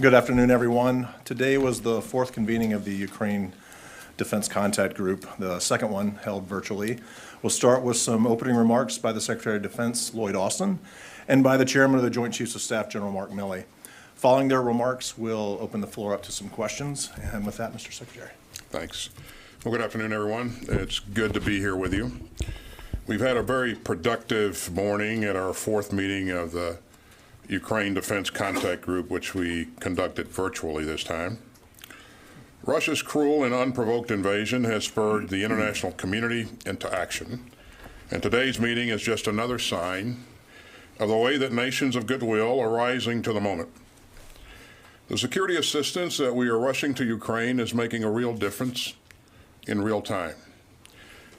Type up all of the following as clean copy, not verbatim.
Good afternoon, everyone. Today was the fourth convening of the Ukraine Defense Contact Group, the second one held virtually. We'll start with some opening remarks by the Secretary of Defense, Lloyd J, and by the Chairman of the Joint Chiefs of Staff, General Mark Milley. Following their remarks, we'll open the floor up to some questions. And with that, Mr. Secretary. Thanks. Well, good afternoon, everyone. It's good to be here with you. We've had a very productive morning at our fourth meeting of the Ukraine Defense Contact Group, which we conducted virtually this time. Russia's cruel and unprovoked invasion has spurred the international community into action, and today's meeting is just another sign of the way that nations of goodwill are rising to the moment. The security assistance that we are rushing to Ukraine is making a real difference in real time,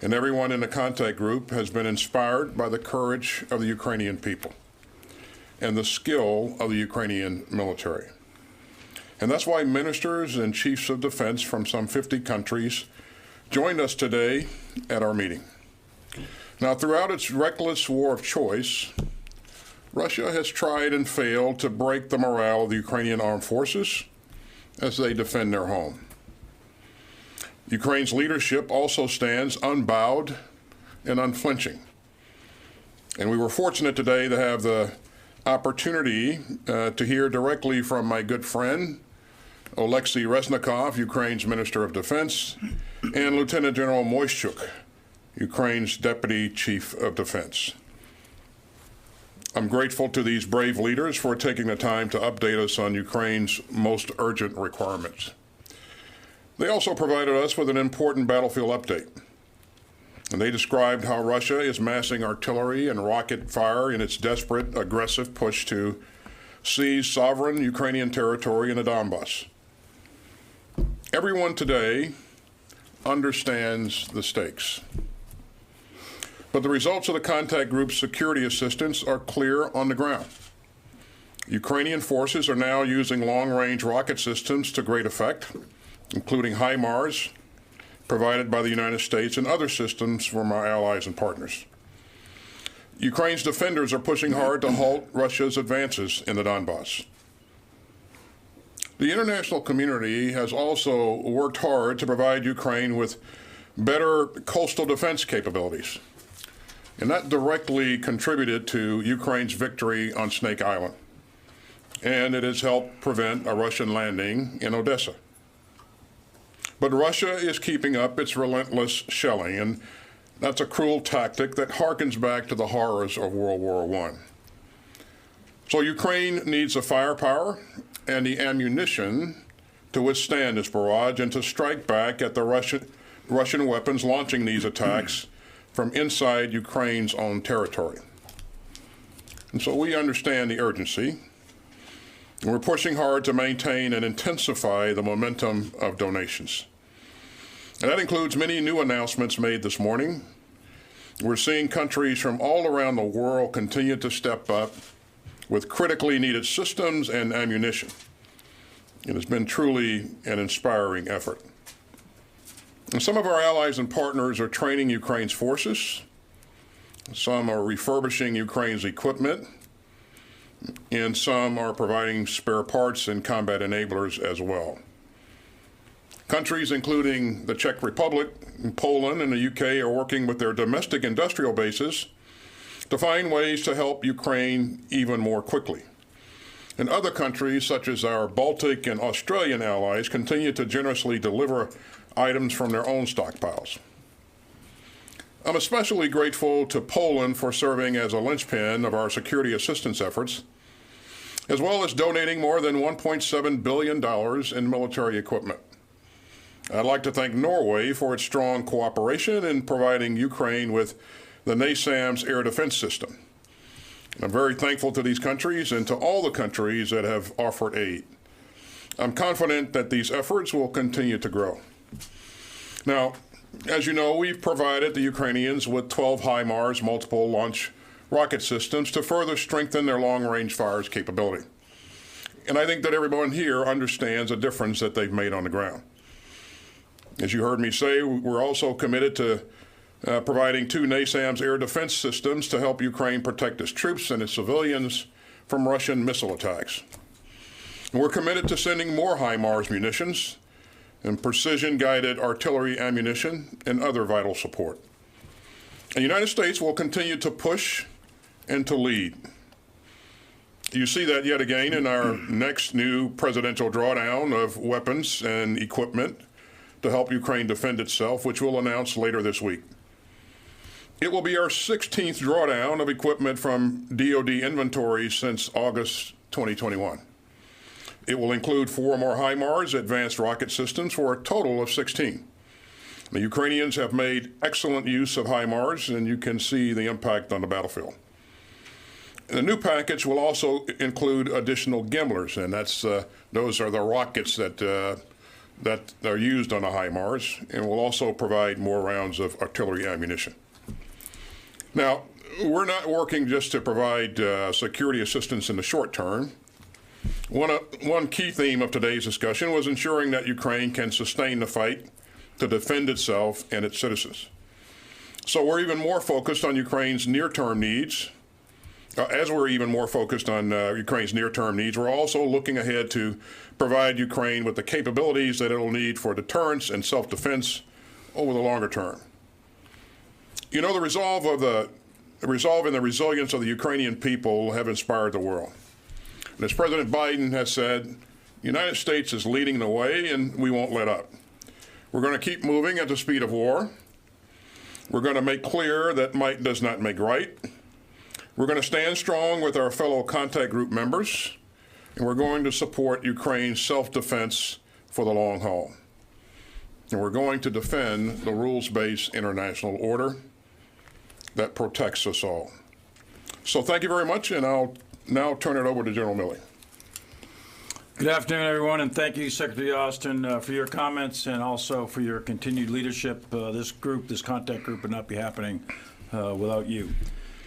and everyone in the contact group has been inspired by the courage of the Ukrainian people and the skill of the Ukrainian military. And that's why ministers and chiefs of defense from some 50 countries joined us today at our meeting. Now, throughout its reckless war of choice, Russia has tried and failed to break the morale of the Ukrainian armed forces as they defend their home. Ukraine's leadership also stands unbowed and unflinching. And we were fortunate today to have the opportunity to hear directly from my good friend, Oleksiy Reznikov, Ukraine's Minister of Defense, and Lieutenant General Moishchuk, Ukraine's Deputy Chief of Defense. I'm grateful to these brave leaders for taking the time to update us on Ukraine's most urgent requirements. They also provided us with an important battlefield update. And they described how Russia is massing artillery and rocket fire in its desperate, aggressive push to seize sovereign Ukrainian territory in the Donbass. Everyone today understands the stakes. But the results of the contact group's security assistance are clear on the ground. Ukrainian forces are now using long-range rocket systems to great effect, including HIMARS, provided by the United States, and other systems from our allies and partners. Ukraine's defenders are pushing hard to halt Russia's advances in the Donbass. The international community has also worked hard to provide Ukraine with better coastal defense capabilities, and that directly contributed to Ukraine's victory on Snake Island, and it has helped prevent a Russian landing in Odessa. But Russia is keeping up its relentless shelling, and that's a cruel tactic that harkens back to the horrors of World War I. So Ukraine needs the firepower and the ammunition to withstand this barrage and to strike back at the Russian weapons launching these attacks from inside Ukraine's own territory. And so we understand the urgency, and we're pushing hard to maintain and intensify the momentum of donations. And that includes many new announcements made this morning. We're seeing countries from all around the world continue to step up with critically needed systems and ammunition. It has been truly an inspiring effort. And some of our allies and partners are training Ukraine's forces. Some are refurbishing Ukraine's equipment, and some are providing spare parts and combat enablers as well. Countries including the Czech Republic, Poland, and the UK are working with their domestic industrial bases to find ways to help Ukraine even more quickly. And other countries, such as our Baltic and Australian allies, continue to generously deliver items from their own stockpiles. I'm especially grateful to Poland for serving as a linchpin of our security assistance efforts, as well as donating more than $1.7 billion in military equipment. I'd like to thank Norway for its strong cooperation in providing Ukraine with the NASAMS air defense system. I'm very thankful to these countries and to all the countries that have offered aid. I'm confident that these efforts will continue to grow. Now, as you know, we've provided the Ukrainians with 12 HIMARS multiple launch rocket systems to further strengthen their long-range fires capability. And I think that everyone here understands the difference that they've made on the ground. As you heard me say, we're also committed to providing 2 NASAMS air defense systems to help Ukraine protect its troops and its civilians from Russian missile attacks. We're committed to sending more HIMARS munitions and precision-guided artillery ammunition and other vital support. The United States will continue to push and to lead. You see that yet again in our next new presidential drawdown of weapons and equipment to help Ukraine defend itself, which we'll announce later this week. It will be our 16th drawdown of equipment from DoD inventory since August 2021. It will include 4 more HIMARS advanced rocket systems for a total of 16. The Ukrainians have made excellent use of HIMARS, and you can see the impact on the battlefield. The new package will also include additional gimblers, and those are the rockets that are used on the HIMARS, and will also provide more rounds of artillery ammunition. Now, we're not working just to provide security assistance in the short term. One key theme of today's discussion was ensuring that Ukraine can sustain the fight to defend itself and its citizens. So we're even more focused on Ukraine's near-term needs. As we're even more focused on Ukraine's near-term needs, we're also looking ahead to provide Ukraine with the capabilities that it'll need for deterrence and self-defense over the longer term. You know, the resolve and the resilience of the Ukrainian people have inspired the world. And as President Biden has said, the United States is leading the way, and we won't let up. We're going to keep moving at the speed of war. We're going to make clear that might does not make right. We're going to stand strong with our fellow contact group members, and we're going to support Ukraine's self-defense for the long haul. And we're going to defend the rules-based international order that protects us all. So thank you very much, and I'll now turn it over to General Milley. Good afternoon, everyone, and thank you, Secretary Austin, for your comments and also for your continued leadership. This contact group would not be happening without you.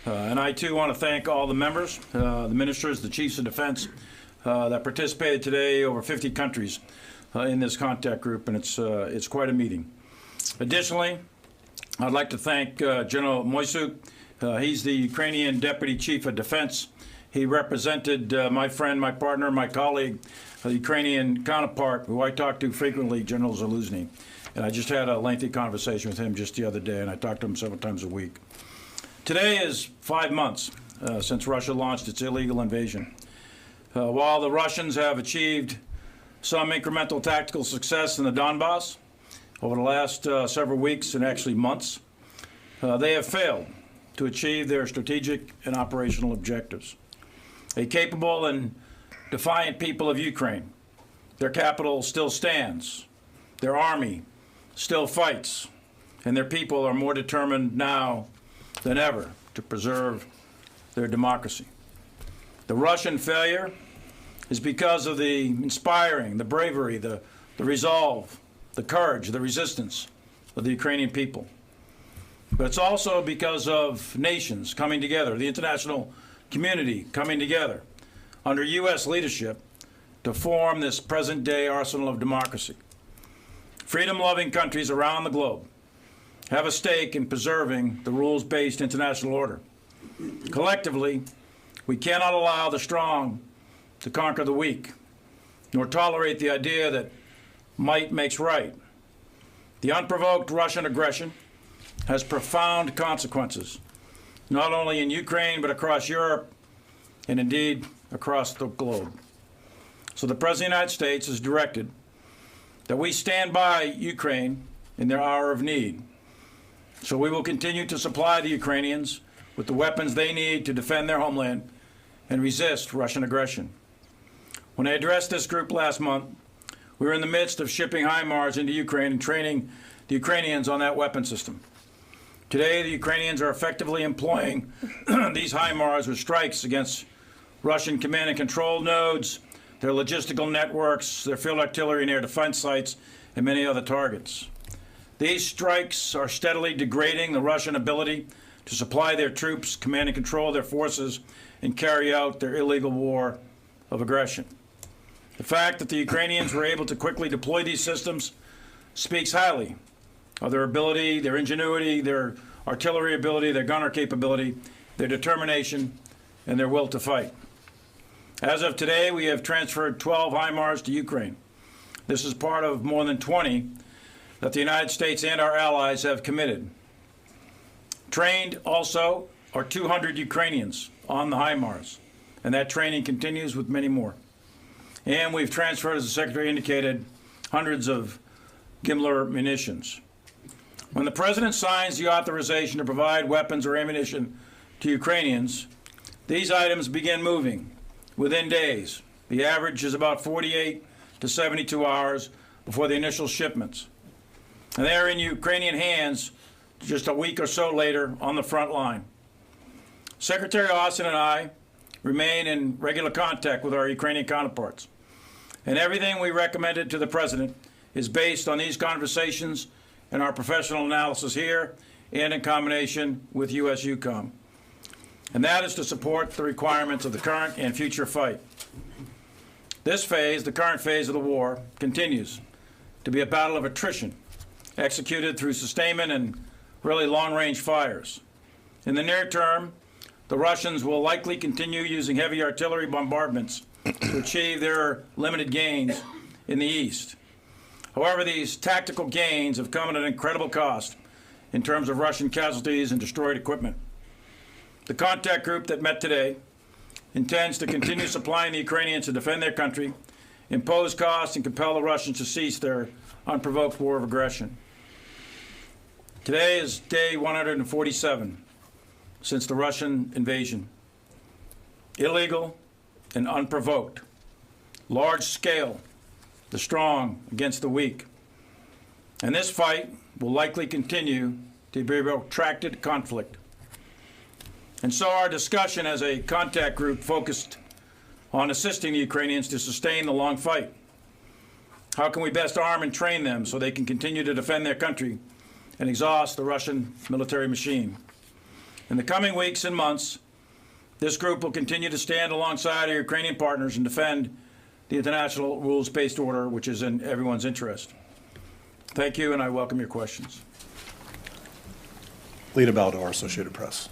And I, too, want to thank all the members, the ministers, the chiefs of defense that participated today, over 50 countries in this contact group, and it's quite a meeting. Additionally, I'd like to thank General Moisuk. He's the Ukrainian Deputy Chief of Defense. He represented my friend, my partner, my colleague, the Ukrainian counterpart, who I talk to frequently, General Zaluzny. And I just had a lengthy conversation with him just the other day, and I talk to him several times a week. Today is 5 months since Russia launched its illegal invasion. While the Russians have achieved some incremental tactical success in the Donbass over the last several weeks and actually months, they have failed to achieve their strategic and operational objectives. A capable and defiant people of Ukraine, their capital still stands, their army still fights, and their people are more determined now than ever to preserve their democracy. The Russian failure is because of the inspiring, the bravery, the resolve, the courage, the resistance of the Ukrainian people. But it's also because of nations coming together, the international community coming together under U.S. leadership to form this present-day arsenal of democracy. Freedom-loving countries around the globe have a stake in preserving the rules-based international order. Collectively, we cannot allow the strong to conquer the weak, nor tolerate the idea that might makes right. The unprovoked Russian aggression has profound consequences, not only in Ukraine, but across Europe, and indeed across the globe. So the President of the United States has directed that we stand by Ukraine in their hour of need. So we will continue to supply the Ukrainians with the weapons they need to defend their homeland and resist Russian aggression. When I addressed this group last month, we were in the midst of shipping HIMARS into Ukraine and training the Ukrainians on that weapon system. Today, the Ukrainians are effectively employing these HIMARS with strikes against Russian command and control nodes, their logistical networks, their field artillery and air defense sites, and many other targets. These strikes are steadily degrading the Russian ability to supply their troops, command and control their forces, and carry out their illegal war of aggression. The fact that the Ukrainians were able to quickly deploy these systems speaks highly of their ability, their ingenuity, their artillery ability, their gunner capability, their determination, and their will to fight. As of today, we have transferred 12 HIMARS to Ukraine. This is part of more than 20 that the United States and our allies have committed. Trained also are 200 Ukrainians on the HIMARS, and that training continues with many more. And we've transferred, as the Secretary indicated, hundreds of Gimler munitions. When the President signs the authorization to provide weapons or ammunition to Ukrainians, these items begin moving within days. The average is about 48 to 72 hours before the initial shipments. And they are in Ukrainian hands just a week or so later on the front line. Secretary Austin and I remain in regular contact with our Ukrainian counterparts. And everything we recommended to the President is based on these conversations and our professional analysis here and in combination with U.S. EUCOM. And that is to support the requirements of the current and future fight. This phase, the current phase of the war, continues to be a battle of attrition, executed through sustainment and really long-range fires. In the near term, the Russians will likely continue using heavy artillery bombardments to achieve their limited gains in the east. However, these tactical gains have come at an incredible cost in terms of Russian casualties and destroyed equipment. The contact group that met today intends to continue supplying the Ukrainians to defend their country, impose costs, and compel the Russians to cease their unprovoked war of aggression. Today is day 147 since the Russian invasion. Illegal and unprovoked. Large scale, the strong against the weak. And this fight will likely continue to be a protracted conflict. And so our discussion as a contact group focused on assisting the Ukrainians to sustain the long fight. How can we best arm and train them so they can continue to defend their country and exhaust the Russian military machine? In the coming weeks and months, this group will continue to stand alongside our Ukrainian partners and defend the international rules-based order, which is in everyone's interest. Thank you, and I welcome your questions. Lita Baldor, Associated Press.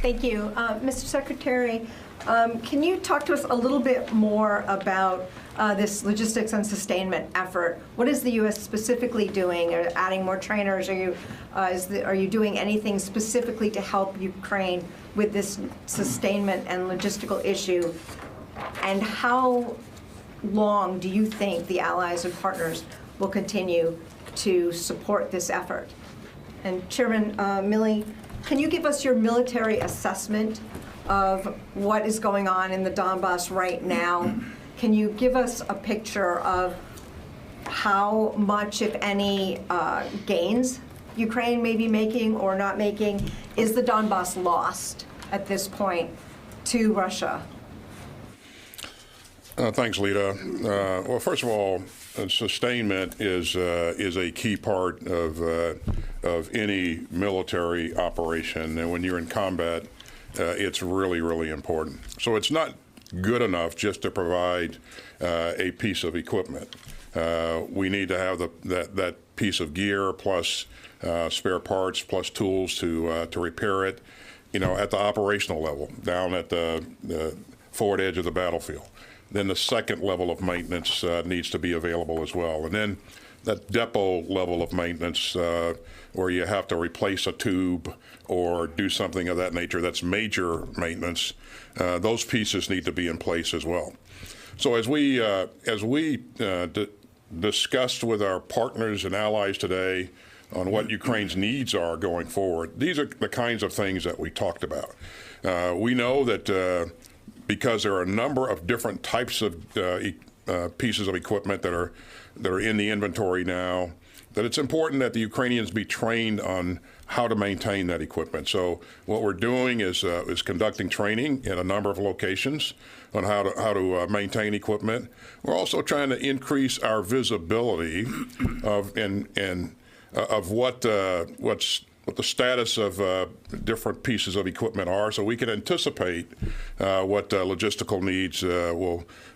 Thank you. Mr. Secretary, can you talk to us a little bit more about this logistics and sustainment effort? What is the U.S. specifically doing? Are adding more trainers? Are you doing anything specifically to help Ukraine with this sustainment and logistical issue? And how long do you think the allies and partners will continue to support this effort? And Chairman Milley, can you give us your military assessment of what is going on in the Donbass right now? Can you give us a picture of how much, if any, gains Ukraine may be making or not making? Is the Donbass lost at this point to Russia? Thanks, Lita. Well, first of all, sustainment is a key part of any military operation, and when you're in combat, it's really, really important. So it's not good enough just to provide a piece of equipment. We need to have that piece of gear plus spare parts plus tools to repair it, at the operational level, down at the forward edge of the battlefield. Then the second level of maintenance needs to be available as well. And then that depot level of maintenance where you have to replace a tube or do something of that nature, that's major maintenance, those pieces need to be in place as well. So as we discussed with our partners and allies today on what Ukraine's needs are going forward, these are the kinds of things that we talked about. We know that because there are a number of different types of pieces of equipment that are in the inventory now, that it's important that the Ukrainians be trained on how to maintain that equipment. So what we're doing is conducting training in a number of locations on how to maintain equipment. We're also trying to increase our visibility of what the status of different pieces of equipment are, so we can anticipate what logistical needs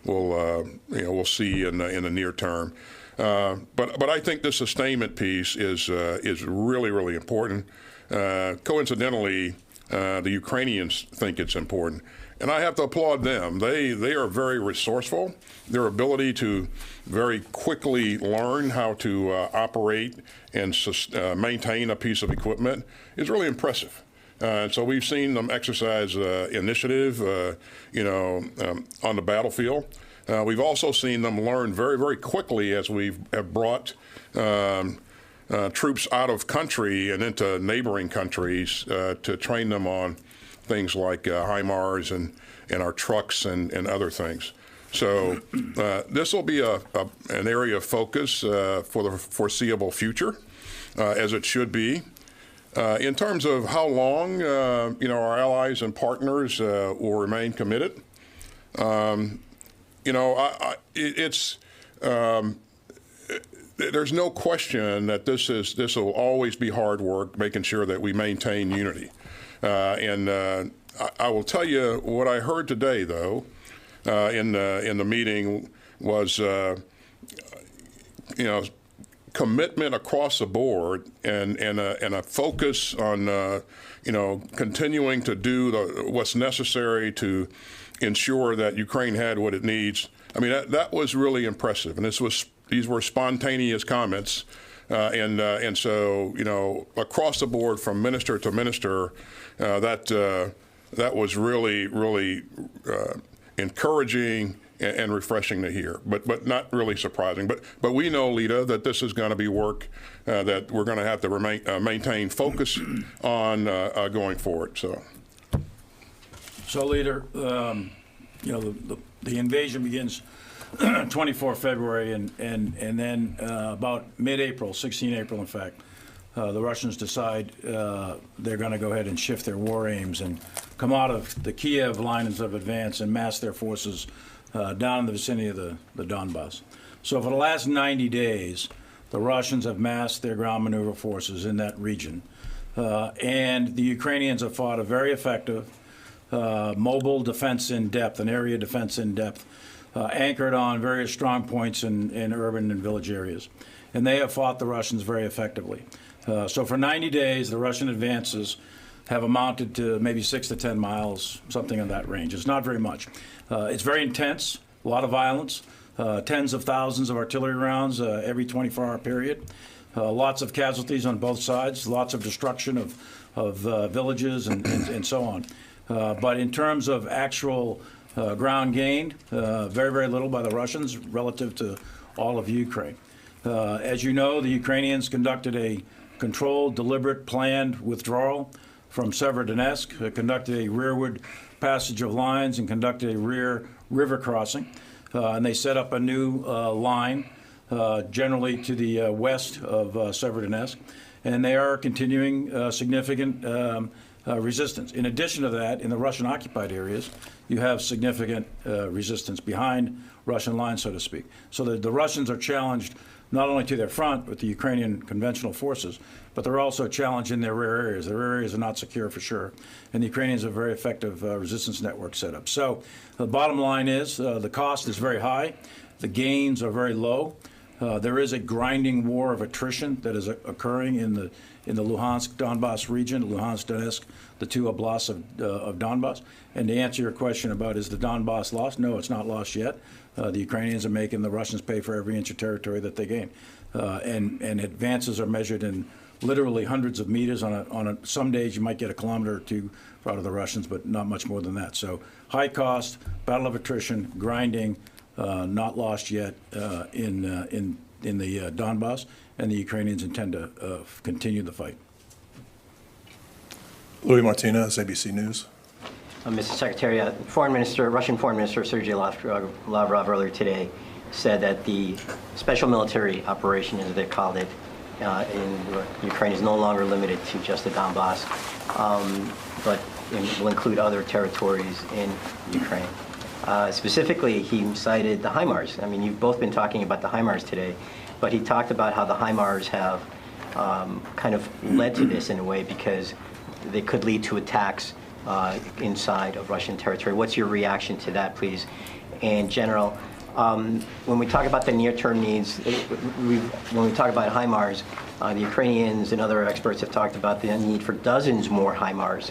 we'll see in the near term. But I think the sustainment piece is really, really important. Coincidentally, The Ukrainians think it's important. And I have to applaud them. They are very resourceful. Their ability to very quickly learn how to operate and maintain a piece of equipment is really impressive. So we've seen them exercise initiative, on the battlefield. We've also seen them learn very, very quickly as we have brought troops out of country and into neighboring countries to train them on things like HIMARS and our trucks and other things. So this will be an area of focus for the foreseeable future, as it should be. In terms of how long, our allies and partners will remain committed, there's no question that this will always be hard work, making sure that we maintain unity. I will tell you what I heard today, though, in the meeting was, commitment across the board and a focus on, continuing to do what's necessary to ensure that Ukraine had what it needs. I mean, that was really impressive, and these were spontaneous comments, and so across the board from minister to minister, that was really, really encouraging and refreshing to hear, but not really surprising. But we know, Lita, that this is going to be work that we're going to have to maintain focus on going forward. So, Leader, the invasion begins 24 February, and then about mid-April, 16 April, in fact, the Russians decide they're going to go ahead and shift their war aims and come out of the Kiev lines of advance and mass their forces down in the vicinity of the Donbass. So for the last 90 days, the Russians have massed their ground maneuver forces in that region. And the Ukrainians have fought a very effective mobile defense in depth, an area defense in depth, anchored on various strong points in urban and village areas. And they have fought the Russians very effectively. So for 90 days, the Russian advances have amounted to maybe 6 to 10 miles, something in that range. It's not very much. It's very intense, a lot of violence, tens of thousands of artillery rounds every 24-hour period, lots of casualties on both sides, lots of destruction of villages and so on. But in terms of actual ground gained, very, very little by the Russians relative to all of Ukraine. As you know, the Ukrainians conducted a controlled, deliberate, planned withdrawal from Severodonetsk, conducted a rearward passage of lines, and conducted a rear river crossing. And they set up a new line, generally to the west of Severodonetsk. And they are continuing significant resistance. In addition to that, in the Russian-occupied areas, you have significant resistance behind Russian lines, so to speak. So the Russians are challenged not only to their front with the Ukrainian conventional forces, but they're also challenged in their rear areas. Their rear areas are not secure for sure. And the Ukrainians have a very effective resistance network set up. So the bottom line is the cost is very high. The gains are very low. There is a grinding war of attrition that is occurring in the Luhansk, Donbass region, Luhansk, Donetsk, the two oblasts of Donbass. And to answer your question about is the Donbass lost? No, it's not lost yet. The Ukrainians are making the Russians pay for every inch of territory that they gain. And advances are measured in literally hundreds of meters. Some days you might get a kilometer or two out of the Russians, but not much more than that. So high cost, battle of attrition, grinding, not lost yet in the Donbass, and the Ukrainians intend to continue the fight. Louis Martinez, ABC News. Mr. Secretary, Russian Foreign Minister Sergei Lavrov earlier today said that the special military operation, as they called it, in Ukraine is no longer limited to just the Donbass, but will include other territories in Ukraine. Specifically, he cited the HIMARS. I mean, you've both been talking about the HIMARS today, but he talked about how the HIMARS have kind of led to this in a way because they could lead to attacks inside of Russian territory. What's your reaction to that, please? And General, When we talk about the near-term needs, when we talk about HIMARS, the Ukrainians and other experts have talked about the need for dozens more HIMARS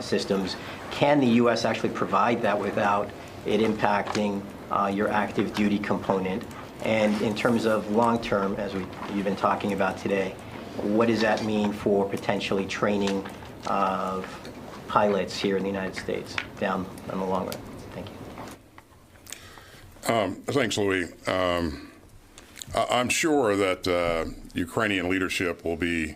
systems. Can the U.S. actually provide that without it impacting your active duty component? And in terms of long-term, as you've been talking about today, what does that mean for potentially training of pilots here in the United States down in the long run? Thank you. Thanks, Louis. I'm sure that Ukrainian leadership will be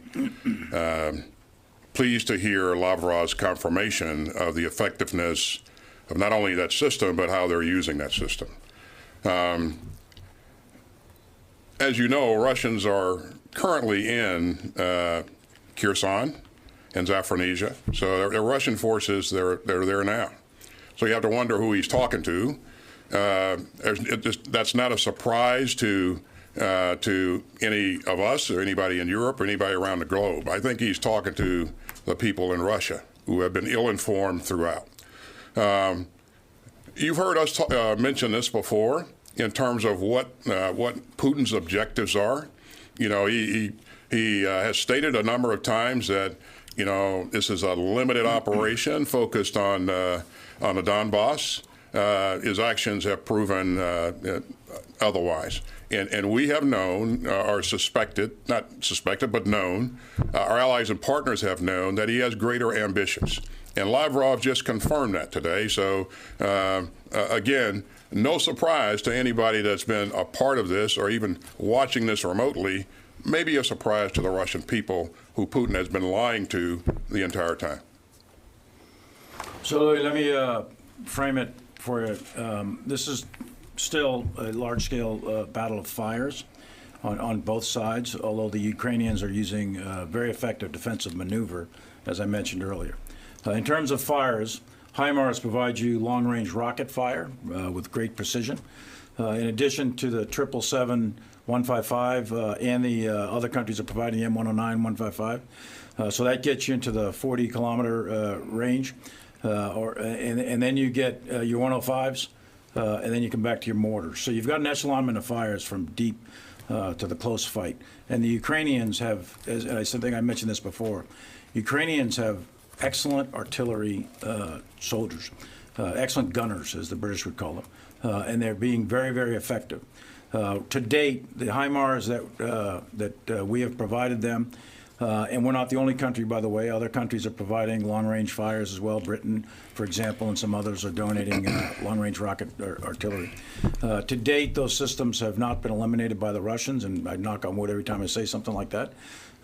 pleased to hear Lavrov's confirmation of the effectiveness of not only that system, but how they're using that system. As you know, Russians are currently in Kherson and Zaporizhzhia. So the Russian forces, they're there now. So you have to wonder who he's talking to. That's not a surprise to any of us or anybody in Europe or anybody around the globe. I think he's talking to the people in Russia who have been ill-informed throughout. You've heard us mention this before in terms of what Putin's objectives are. You know, he has stated a number of times that, you know, this is a limited operation focused on the Donbass. His actions have proven otherwise. And we have known, or suspected, not suspected, but known, our allies and partners have known that he has greater ambitions. And Lavrov just confirmed that today. So, again, no surprise to anybody that's been a part of this or even watching this remotely, maybe a surprise to the Russian people who Putin has been lying to the entire time. So let me frame it for you. This is still a large-scale battle of fires on both sides, although the Ukrainians are using very effective defensive maneuver, as I mentioned earlier. In terms of fires, HIMARS provides you long-range rocket fire with great precision. In addition to the 777-155 and the other countries are providing M109, 155. So that gets you into the 40-kilometer range. And then you get your 105s, and then you come back to your mortars. So you've got an echelonment of fires from deep to the close fight. And the Ukrainians have, as I think I mentioned this before, Ukrainians have excellent artillery soldiers, excellent gunners, as the British would call them, and they're being very, very effective. To date, the HIMARS that we have provided them, and we're not the only country, by the way. Other countries are providing long-range fires as well. Britain, for example, and some others are donating long-range rocket artillery. To date, those systems have not been eliminated by the Russians, and I knock on wood every time I say something like that.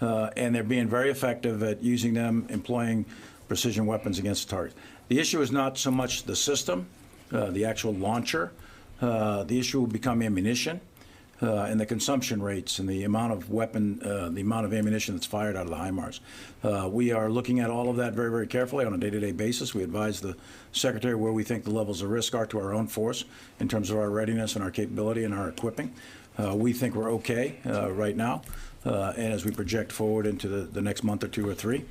And they're being very effective at using them, employing precision weapons against the target. The issue is not so much the system, the actual launcher. The issue will become ammunition. And the consumption rates and the amount of the amount of ammunition that's fired out of the HIMARS. We are looking at all of that very, very carefully on a day-to-day basis. We advise the Secretary where we think the levels of risk are to our own force in terms of our readiness and our capability and our equipping. We think we're okay right now. And as we project forward into the next month or two or three,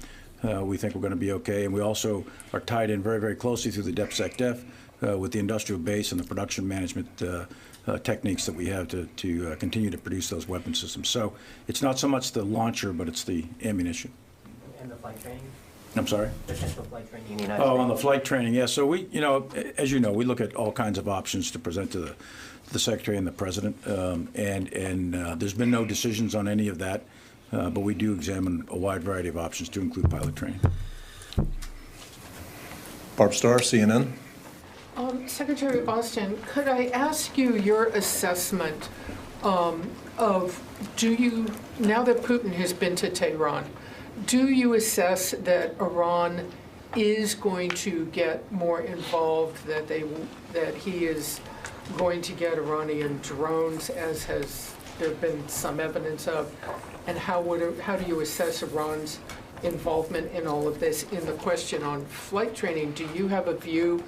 we think we're going to be okay. And we also are tied in very, very closely through the DepSecDef with the industrial base and the production management techniques that we have to continue to produce those weapon systems. So it's not so much the launcher, but it's the ammunition. And the flight training? I'm sorry? Potential flight training in the United States. Oh, on the flight training, yeah. So we, as you know, we look at all kinds of options to present to the Secretary and the President, and there's been no decisions on any of that, but we do examine a wide variety of options to include pilot training. Barb Starr, CNN. Secretary Austin, could I ask you your assessment of, now that Putin has been to Tehran, do you assess that Iran is going to get more involved, that he is going to get Iranian drones, as has there been some evidence of, and how do you assess Iran's involvement in all of this? In the question on flight training, do you have a view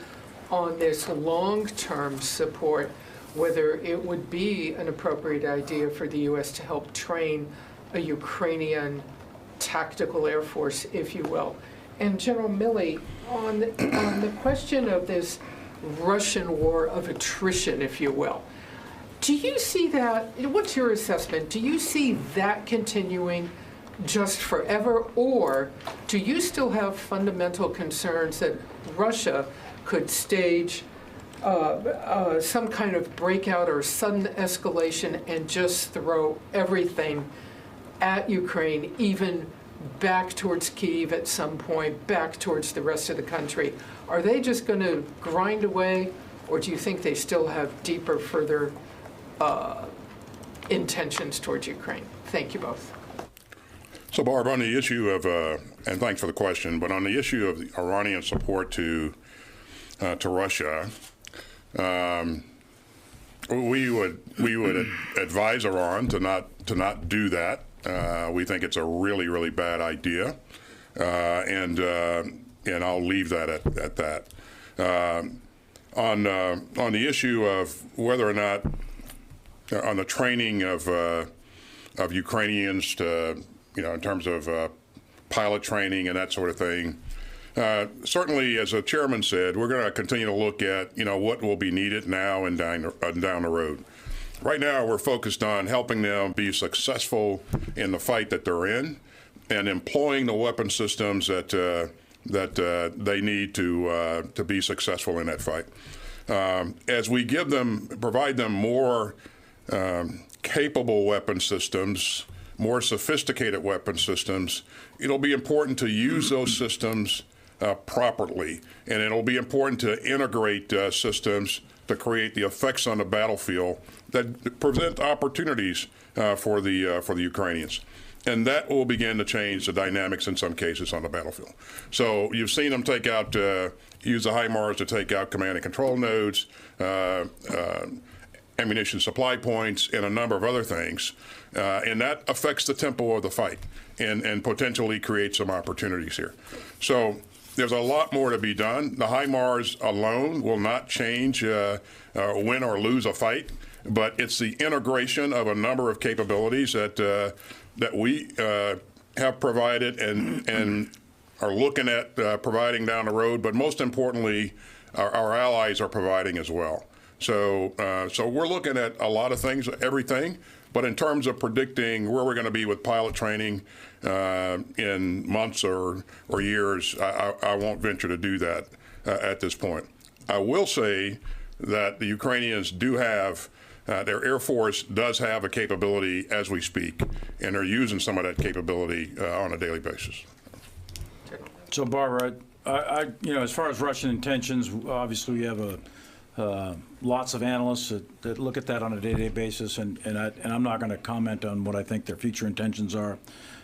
on this long-term support, whether it would be an appropriate idea for the U.S. to help train a Ukrainian tactical air force, if you will? And General Milley, on the question of this Russian war of attrition, if you will, Do you see that, what's your assessment? Do you see that continuing just forever, or do you still have fundamental concerns that Russia could stage some kind of breakout or sudden escalation and just throw everything at Ukraine, even back towards Kyiv at some point, back towards the rest of the country? Are they just going to grind away, or do you think they still have deeper, further intentions towards Ukraine? Thank you both. So, Barb, on the issue of, and thanks for the question, but on the issue of the Iranian support to Russia, we would advise Iran to not do that. We think it's a really bad idea, and I'll leave that at that. On the issue of whether or not on the training of Ukrainians to, in terms of pilot training and that sort of thing, certainly, as the chairman said, we're going to continue to look at, what will be needed now and down the road. Right now, we're focused on helping them be successful in the fight that they're in and employing the weapon systems that they need to be successful in that fight. As we provide them more capable weapon systems, more sophisticated weapon systems, it'll be important to use those systems properly, and it'll be important to integrate systems to create the effects on the battlefield that present opportunities for the Ukrainians. And that will begin to change the dynamics in some cases on the battlefield. So you've seen them use the HIMARS to take out command and control nodes, ammunition supply points, and a number of other things. And that affects the tempo of the fight and potentially creates some opportunities here. So there's a lot more to be done. The HIMARS alone will not change win or lose a fight, but it's the integration of a number of capabilities that we have provided and are looking at providing down the road, but most importantly, our allies are providing as well. So we're looking at a lot of things, everything, but in terms of predicting where we're going to be with pilot training in months or years, I won't venture to do that at this point. I will say that the Ukrainians do have, their Air Force does have a capability as we speak, and they're using some of that capability on a daily basis. So, Barbara, as far as Russian intentions, obviously we have lots of analysts that look at that on a day-to-day basis, and I'm not going to comment on what I think their future intentions are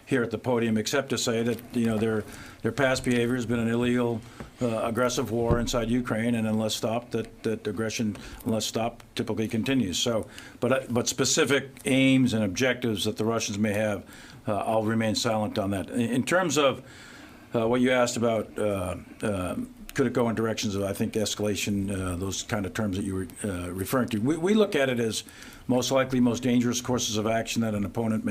here at the podium, except to say that their past behavior has been an illegal, aggressive war inside Ukraine, and unless stopped, that aggression, unless stopped, typically continues. So, but specific aims and objectives that the Russians may have, I'll remain silent on that. In terms of what you asked about, could it go in directions of, I think, escalation, those kind of terms that you were referring to. We look at it as most likely, most dangerous courses of action that an opponent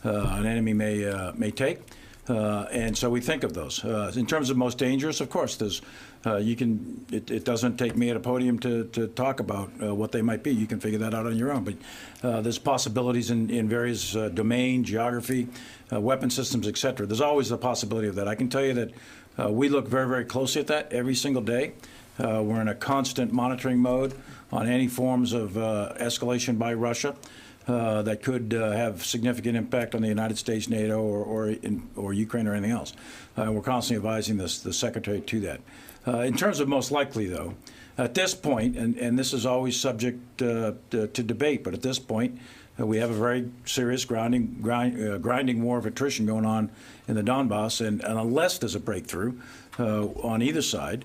an enemy may take. And so we think of those. In terms of most dangerous, of course, there's, it doesn't take me at a podium to talk about what they might be. You can figure that out on your own. But there's possibilities in various domain, geography, weapon systems, et cetera. There's always the possibility of that. I can tell you that we look very, very closely at that every single day. We're in a constant monitoring mode on any forms of escalation by Russia that could have significant impact on the United States, NATO, or Ukraine, or anything else. We're constantly advising the Secretary to that. In terms of most likely, though, at this point, and this is always subject to debate, but at this point, we have a very serious grinding war of attrition going on in the Donbass, and unless there's a breakthrough on either side,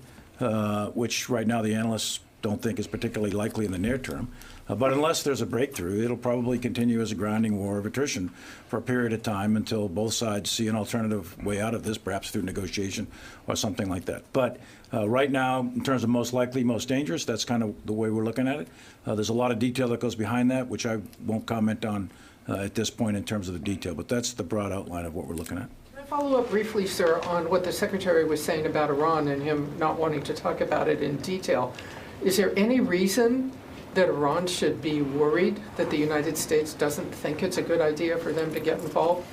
which right now the analysts don't think is particularly likely in the near term, but unless there's a breakthrough, it'll probably continue as a grinding war of attrition for a period of time until both sides see an alternative way out of this, perhaps through negotiation or something like that. But right now, in terms of most likely, most dangerous, that's kind of the way we're looking at it. There's a lot of detail that goes behind that, which I won't comment on at this point in terms of the detail, but that's the broad outline of what we're looking at. Can I follow up briefly, sir, on what the Secretary was saying about Iran and him not wanting to talk about it in detail? Is there any reason that Iran should be worried that the United States doesn't think it's a good idea for them to get involved?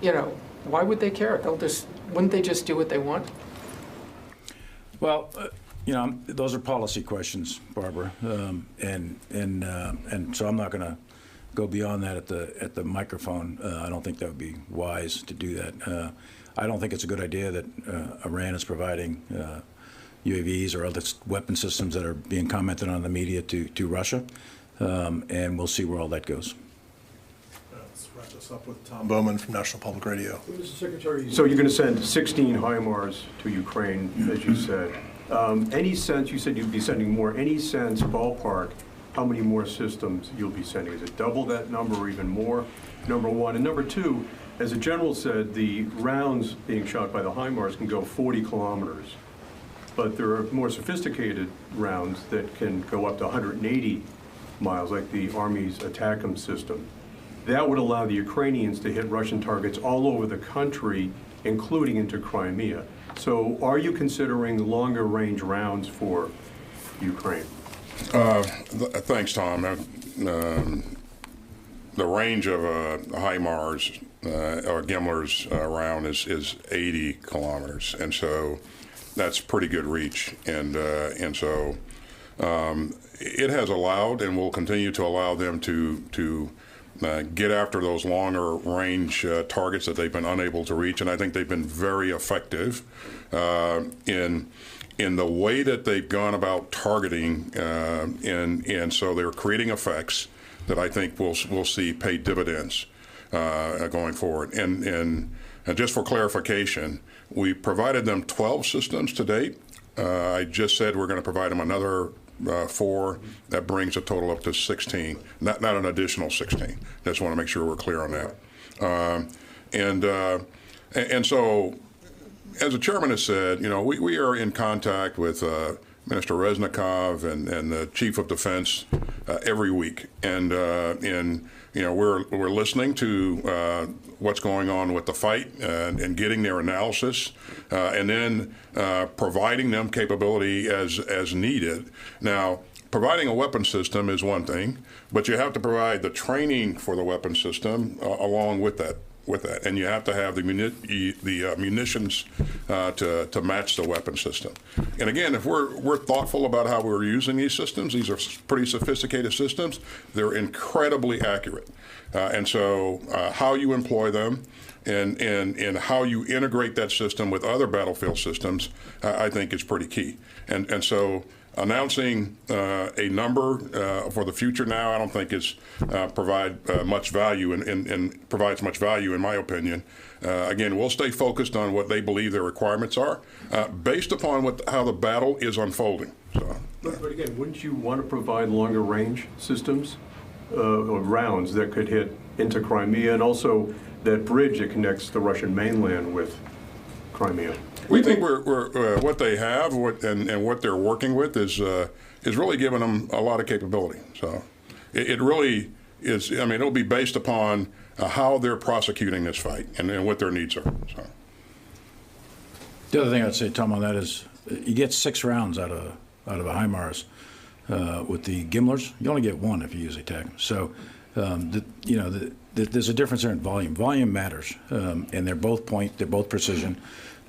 You know, why would they care? Wouldn't they just do what they want? Well, you know, those are policy questions, Barbara, and so I'm not going to go beyond that at the microphone. I don't think that would be wise to do that. I don't think it's a good idea that Iran is providing UAVs or other weapon systems that are being commented on in the media to Russia, and we'll see where all that goes. Let's wrap this up with Tom Bowman from National Public Radio. Mr. Secretary, so you're going to send 16 HIMARS to Ukraine, as you said. Any sense, you said you'd be sending more, any sense, ballpark, how many more systems you'll be sending? Is it double that number or even more, number one? And number two, as the general said, the rounds being shot by the HIMARS can go 40 kilometers. But there are more sophisticated rounds that can go up to 180 miles, like the Army's ATACMS system. That would allow the Ukrainians to hit Russian targets all over the country, including into Crimea. So are you considering longer range rounds for Ukraine? Thanks, Tom. The range of a HIMARS or Gimler's round is 80 kilometers, and so that's pretty good reach. And so it has allowed and will continue to allow them to get after those longer range targets that they've been unable to reach. And I think they've been very effective in the way that they've gone about targeting, and so they're creating effects that I think we'll see pay dividends going forward. And just for clarification, we provided them 12 systems to date. I just said we're going to provide them another 4. That brings a total up to 16, not an additional 16. Just want to make sure we're clear on that. And so, as the chairman has said, you know, we are in contact with Minister Reznikov and the Chief of Defense every week, and you know, we're listening to what's going on with the fight and getting their analysis, and then providing them capability as needed. Now, providing a weapon system is one thing, but you have to provide the training for the weapon system along with that. And you have to have the munitions to match the weapon system. And again, if we're thoughtful about how we're using these systems, these are pretty sophisticated systems. They're incredibly accurate. And so how you employ them and how you integrate that system with other battlefield systems, I think is pretty key. And so announcing a number for the future now, I don't think is provide much value and provides much value, in my opinion. Again, we'll stay focused on what they believe their requirements are, based upon how the battle is unfolding. So. But again, wouldn't you want to provide longer range systems or rounds that could hit into Crimea, and also that bridge that connects the Russian mainland with Crimea? We think we're what they have, and what they're working with is really giving them a lot of capability. So it really is. I mean, it'll be based upon how they're prosecuting this fight and what their needs are. So. The other thing I'd say, Tom, on that is you get 6 rounds out of a HIMARS. With the Gimlers, you only get 1 if you use ATACMS. So, there's a difference there in volume. Volume matters, and they're both they're both precision,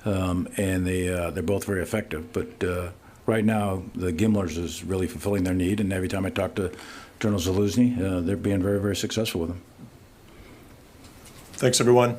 and they're both very effective. But right now, the Gimlers is really fulfilling their need, and every time I talk to General Zaluzny, they're being very, very successful with them. Thanks, everyone.